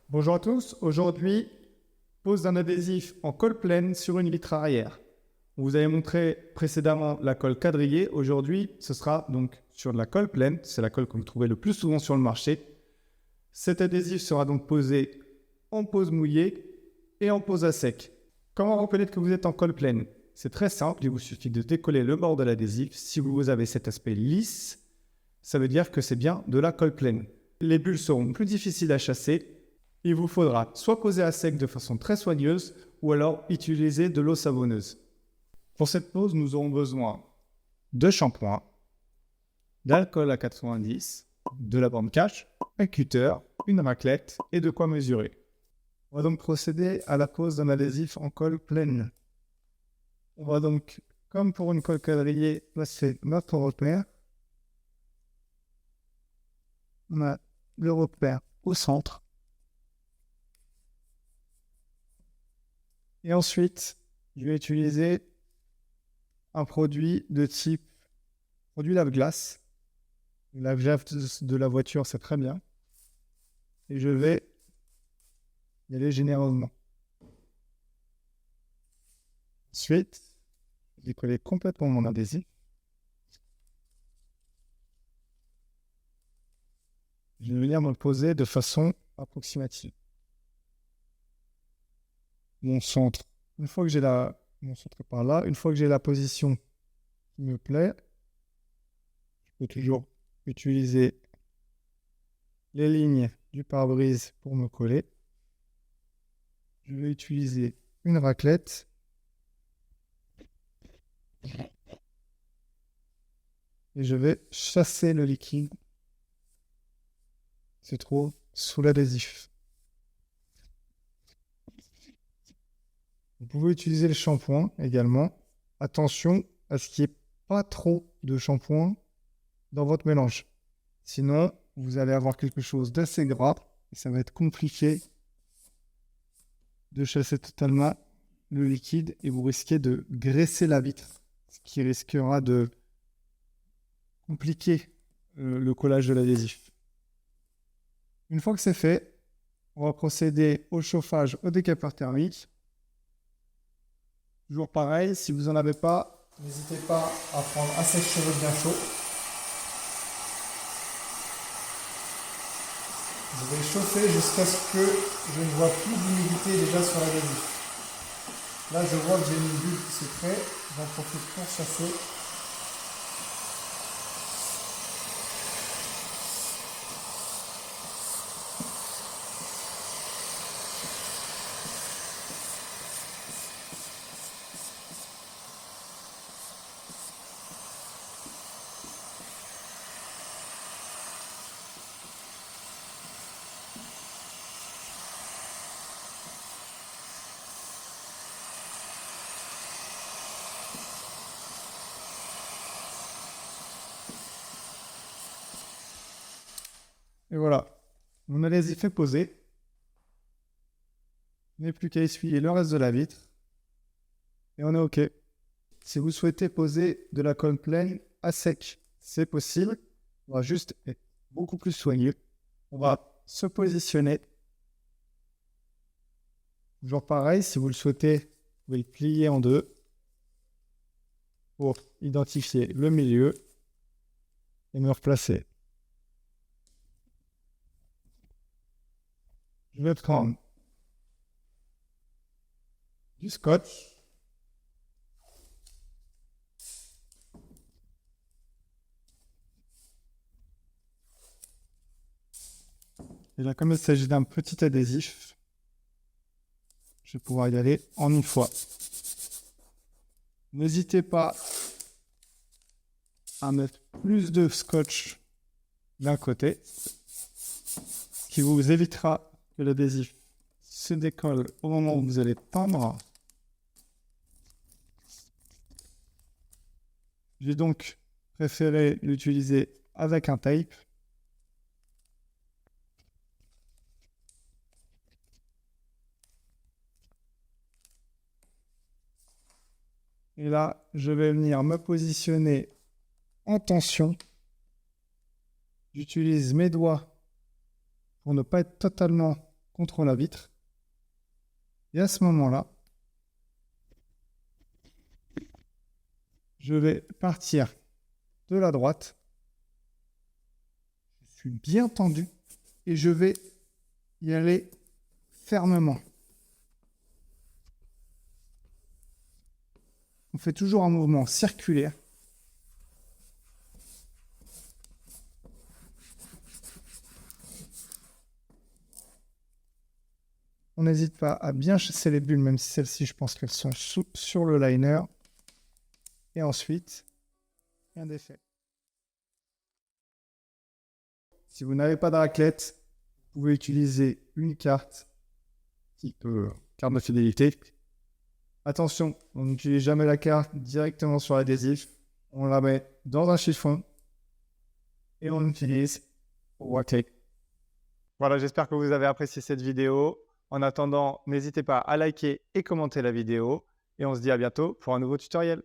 Bonjour à tous, aujourd'hui, pose d'un adhésif en colle pleine sur une vitre arrière. On vous avait montré précédemment la colle quadrillée, aujourd'hui ce sera donc sur de la colle pleine, c'est la colle que vous trouvez le plus souvent sur le marché. Cet adhésif sera donc posé en pose mouillée et en pose à sec. Comment reconnaître que vous êtes en colle pleine? C'est très simple, il vous suffit de décoller le bord de l'adhésif. Si vous avez cet aspect lisse, ça veut dire que c'est bien de la colle pleine. Les bulles seront plus difficiles à chasser. Il vous faudra soit poser à sec de façon très soigneuse ou alors utiliser de l'eau savonneuse. Pour cette pose, nous aurons besoin de shampoing, d'alcool à 90, de la bande cache, un cutter, une raclette et de quoi mesurer. On va donc procéder à la pose d'un adhésif en colle pleine. On va donc, comme pour une colle quadrillée, placer notre repère. On a le repère au centre. Et ensuite, je vais utiliser un produit de type produit lave-glace. Le lave-glace de la voiture, c'est très bien. Et je vais y aller généreusement. Ensuite, je vais décoller complètement mon adhésif. Je vais venir me le poser de façon approximative. Mon centre, une fois que j'ai mon centre par là, une fois que j'ai la position qui me plaît, je peux toujours utiliser les lignes du pare-brise pour me coller. Je vais utiliser une raclette. Et je vais chasser le liquide qui se trouve sous l'adhésif. Vous pouvez utiliser le shampoing également. Attention à ce qu'il n'y ait pas trop de shampoing dans votre mélange. Sinon, vous allez avoir quelque chose d'assez gras et ça va être compliqué de chasser totalement le liquide et vous risquez de graisser la vitre, ce qui risquera de compliquer le collage de l'adhésif. Une fois que c'est fait, on va procéder au chauffage au décapeur thermique. Toujours pareil, si vous n'en avez pas, n'hésitez pas à prendre un sèche-cheveux bien chaud. Je vais chauffer jusqu'à ce que je ne vois plus d'humidité déjà sur l'adhésif. Là, je vois que j'ai une bulle qui se crée, j'en profite pour chasser. Et voilà, mon adhésif est posé. Il n'est plus qu'à essuyer le reste de la vitre. Et on est OK. Si vous souhaitez poser de la colle pleine à sec, c'est possible. On va juste être beaucoup plus soigneux. On va se positionner. Toujours pareil, si vous le souhaitez, vous pouvez le plier en deux pour identifier le milieu et me replacer. Je vais prendre du scotch. Et là, comme il s'agit d'un petit adhésif, je vais pouvoir y aller en une fois. N'hésitez pas à mettre plus de scotch d'un côté, ce qui vous évitera que l'adhésif se décolle au moment où vous allez peindre. J'ai donc préféré l'utiliser avec un tape. Et là, je vais venir me positionner en tension J'utilise mes doigts pour ne pas être totalement contre la vitre. Et à ce moment-là, je vais partir de la droite. Je suis bien tendu et je vais y aller fermement. On fait toujours un mouvement circulaire. On n'hésite pas à bien chasser les bulles, même si celles-ci, je pense qu'elles sont sur le liner. Et ensuite, rien d'effet. Si vous n'avez pas de raclette, vous pouvez utiliser une carte, type carte de fidélité. Attention, on n'utilise jamais la carte directement sur l'adhésif. On la met dans un chiffon et on utilise pour racler. Voilà, j'espère que vous avez apprécié cette vidéo. En attendant, n'hésitez pas à liker et commenter la vidéo. Et on se dit à bientôt pour un nouveau tutoriel.